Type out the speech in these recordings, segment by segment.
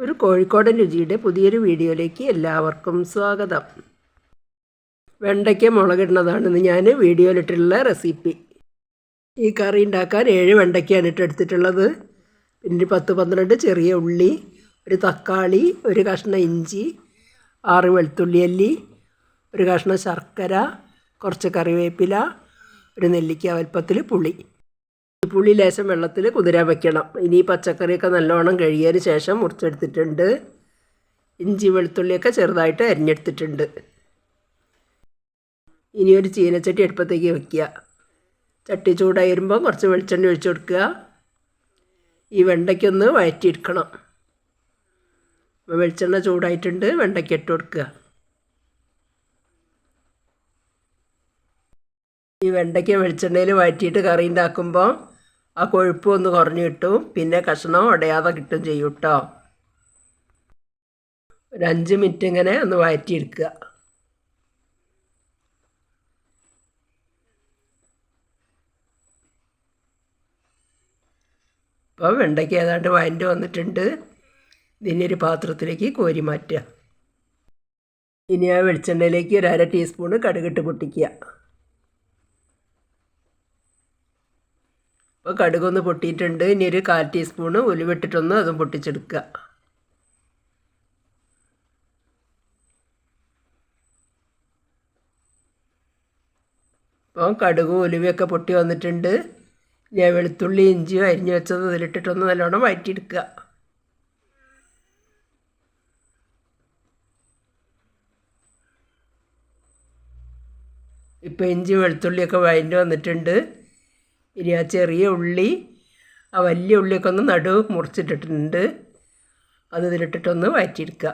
ഒരു കോഴിക്കോടൻ രുചിയുടെ പുതിയൊരു വീഡിയോയിലേക്ക് എല്ലാവർക്കും സ്വാഗതം. വെണ്ടയ്ക്ക മുളകിടുന്നതാണ് ഇന്ന് ഞാൻ വീഡിയോയിലിട്ടുള്ള റെസിപ്പി. ഈ കറി ഉണ്ടാക്കാൻ 7 വെണ്ടയ്ക്കയാണ് എടുത്തിട്ടുള്ളത്. പിന്നെ 10-12 ചെറിയ ഉള്ളി, ഒരു തക്കാളി, ഒരു കഷ്ണം ഇഞ്ചി, 6 വെളുത്തുള്ളി അല്ലി, ഒരു കഷ്ണം ശർക്കര, കുറച്ച് കറിവേപ്പില, ഒരു നെല്ലിക്ക വലുപ്പത്തിൽ പുളി. പുളി ലേശം വെള്ളത്തിൽ കുതിരാൻ വയ്ക്കണം. ഇനി പച്ചക്കറിയൊക്കെ നല്ലോണം കഴുകിയതിന് ശേഷം മുറിച്ചെടുത്തിട്ടുണ്ട്. ഇഞ്ചി വെളുത്തുള്ളിയൊക്കെ ചെറുതായിട്ട് അരിഞ്ഞെടുത്തിട്ടുണ്ട്. ഇനി ഒരു ചീനച്ചട്ടി അടുപ്പത്തേക്ക് വയ്ക്കുക. ചട്ടി ചൂടായി വരുമ്പോൾ കുറച്ച് വെളിച്ചെണ്ണ ഒഴിച്ചു കൊടുക്കുക. ഈ വെണ്ടയ്ക്കൊന്ന് വഴറ്റിയെടുക്കണം. വെളിച്ചെണ്ണ ചൂടായിട്ടുണ്ട്, വെണ്ടയ്ക്ക ഇട്ട് കൊടുക്കുക. ഈ വെണ്ടയ്ക്ക വെളിച്ചെണ്ണയിൽ വഴറ്റിയിട്ട് കറി ഉണ്ടാക്കുമ്പോൾ ആ കൊഴുപ്പ് ഒന്ന് കുറഞ്ഞ് കിട്ടും. പിന്നെ കഷ്ണം ഉടയാതെ കിട്ടും ചെയ്യും കേട്ടോ. ഒരു 5 മിനിറ്റ് ഇങ്ങനെ ഒന്ന് വഴറ്റിയെടുക്കുക. ഇപ്പോൾ വെണ്ടയ്ക്ക ഏതാണ്ട് വഴണ്ട് വന്നിട്ടുണ്ട്. ഇതിനൊരു പാത്രത്തിലേക്ക് കോരി മാറ്റുക. ഇനി ആ വെളിച്ചെണ്ണയിലേക്ക് ഒരു 1/2 ടീസ്പൂണ് കടുകിട്ട് പൊട്ടിക്കുക. അപ്പോൾ കടുകൊന്ന് പൊട്ടിയിട്ടുണ്ട്. ഇനി ഒരു 1/4 ടീസ്പൂണ് ഉലുവിട്ടിട്ടൊന്ന് അതും പൊട്ടിച്ചെടുക്കുക. അപ്പോൾ കടുകും ഉലുവയൊക്കെ പൊട്ടി വന്നിട്ടുണ്ട്. ഞാൻ വെളുത്തുള്ളി ഇഞ്ചിയും അരിഞ്ഞ് വെച്ചത് ഇതിലിട്ടിട്ടൊന്ന് നല്ലോണം വഴറ്റിയെടുക്കുക. ഇപ്പോൾ ഇഞ്ചി വെളുത്തുള്ളിയൊക്കെ വഴറ്റി വന്നിട്ടുണ്ട്. ഇനി ആ ചെറിയ ഉള്ളി, ആ വലിയ ഉള്ളിയൊക്കെ ഒന്ന് നടു മുറിച്ചിട്ടിട്ടുണ്ട്. അത് ഇതിലിട്ടിട്ടൊന്ന് വഴറ്റിയെടുക്കുക.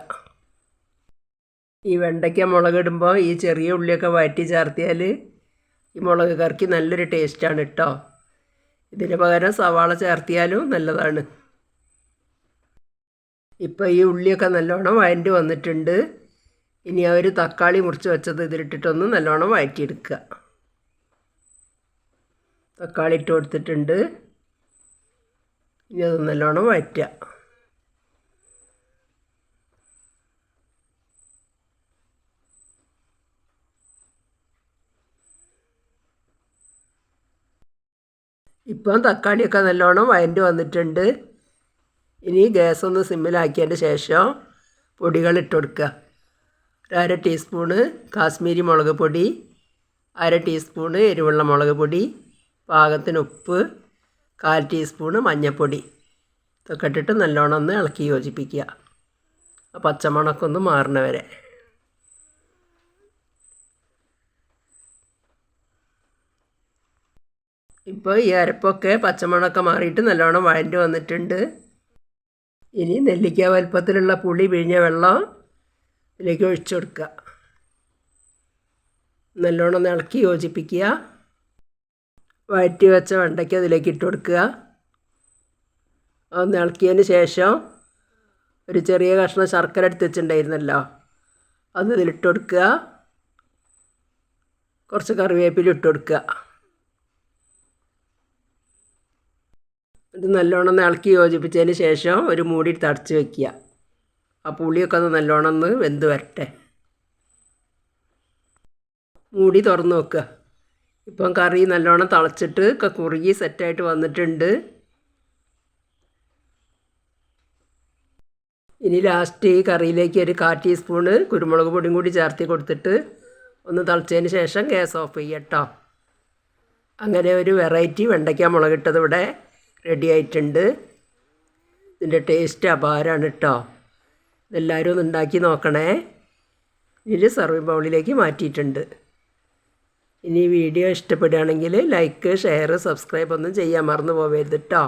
ഈ വെണ്ടയ്ക്ക മുളകിടുമ്പോൾ ഈ ചെറിയ ഉള്ളിയൊക്കെ വഴറ്റി ചേർത്തിയാൽ ഈ മുളക് കറിക്ക് നല്ലൊരു ടേസ്റ്റാണ് കേട്ടോ. ഇതിന് പകരം സവാള ചേർത്തിയാലും നല്ലതാണ്. ഇപ്പോൾ ഈ ഉള്ളിയൊക്കെ നല്ലോണം വഴറ്റി വന്നിട്ടുണ്ട്. ഇനി ആ ഒരു തക്കാളി മുറിച്ച് വെച്ചത് ഇതിലിട്ടിട്ടൊന്ന് നല്ലോണം വഴറ്റിയെടുക്കുക. തക്കാളി ഇട്ട് കൊടുത്തിട്ടുണ്ട്. ഇനി അത് നല്ലോണം വഴറ്റുക. ഇപ്പം തക്കാളിയൊക്കെ നല്ലോണം വഴറ്റി വന്നിട്ടുണ്ട്. ഇനി ഗ്യാസ് ഒന്ന് സിമ്മിലാക്കിയതിന് ശേഷം പൊടികൾ ഇട്ട് കൊടുക്കുക. 1/2 ടീസ്പൂണ് കാശ്മീരി മുളക് പൊടി, 1/2 ടീസ്പൂണ് എരിവുള്ള മുളക് പൊടി, പാകത്തിന് ഉപ്പ്, 1/4 ടീസ്പൂണ് മഞ്ഞൾപ്പൊടി. ഇതൊക്കെ ഇട്ടിട്ട് നല്ലോണം ഒന്ന് ഇളക്കി യോജിപ്പിക്കുക. ആ പച്ചമണമൊക്കെ ഒന്ന് മാറണ വരെ. ഇപ്പോൾ ഈ അരപ്പൊക്കെ പച്ചമണമൊക്കെ മാറിയിട്ട് നല്ലോണം വഴറ്റി വന്നിട്ടുണ്ട്. ഇനി നെല്ലിക്ക വലുപ്പത്തിലുള്ള പുളി പിഴിഞ്ഞ വെള്ളം ഇതിലേക്ക് ഒഴിച്ചു കൊടുക്കുക. നല്ലോണം ഒന്ന് ഇളക്കി യോജിപ്പിക്കുക. വഴറ്റി വെച്ച വെണ്ടയ്ക്ക അതിലേക്ക് ഇട്ട് കൊടുക്കുക. ഒന്ന് ഇളക്കിയതിന് ശേഷം ഒരു ചെറിയ കഷ്ണം ശർക്കര എടുത്ത് വെച്ചിട്ടുണ്ടായിരുന്നല്ലോ, അത് ഇതിലിട്ട് കൊടുക്കുക. കുറച്ച് കറിവേപ്പില ഇട്ട് കൊടുക്കുക. ഇത് നല്ലോണം ഒന്ന് ഇളക്കി യോജിപ്പിച്ചതിന് ശേഷം ഒരു മൂടി തടച്ച് വയ്ക്കുക. ആ പുളിയൊക്കെ ഒന്ന് നല്ലോണം ഒന്ന് വെന്ത് വരട്ടെ. മൂടി തുറന്ന് വെക്കുക. ഇപ്പം കറി നല്ലോണം തിളച്ചിട്ട് ഒക്കെ കുറുകി സെറ്റായിട്ട് വന്നിട്ടുണ്ട്. ഇനി ലാസ്റ്റ് ഈ കറിയിലേക്ക് ഒരു 1/4 ടീസ്പൂണ് കുരുമുളക് പൊടിയും കൂടി ചേർത്തി കൊടുത്തിട്ട് ഒന്ന് തിളച്ചതിന് ശേഷം ഗ്യാസ് ഓഫ് ചെയ്യുക കേട്ടോ. അങ്ങനെ ഒരു വെറൈറ്റി വെണ്ടയ്ക്ക മുളകിട്ടത് ഇവിടെ റെഡി ആയിട്ടുണ്ട്. ഇതിൻ്റെ ടേസ്റ്റ് അപാരമാണ് കേട്ടോ. ഇതെല്ലാവരും ഒന്ന് ഉണ്ടാക്കി നോക്കണേ. ഇതിൽ സർവിംഗ് ബൗളിലേക്ക് മാറ്റിയിട്ടുണ്ട്. ഇനി വീഡിയോ ഇഷ്ടപ്പെടുകയാണെങ്കിൽ ലൈക്ക്, ഷെയർ, സബ്സ്ക്രൈബ് ഒന്നും ചെയ്യാൻ മറന്നു പോകരുത് കേട്ടോ.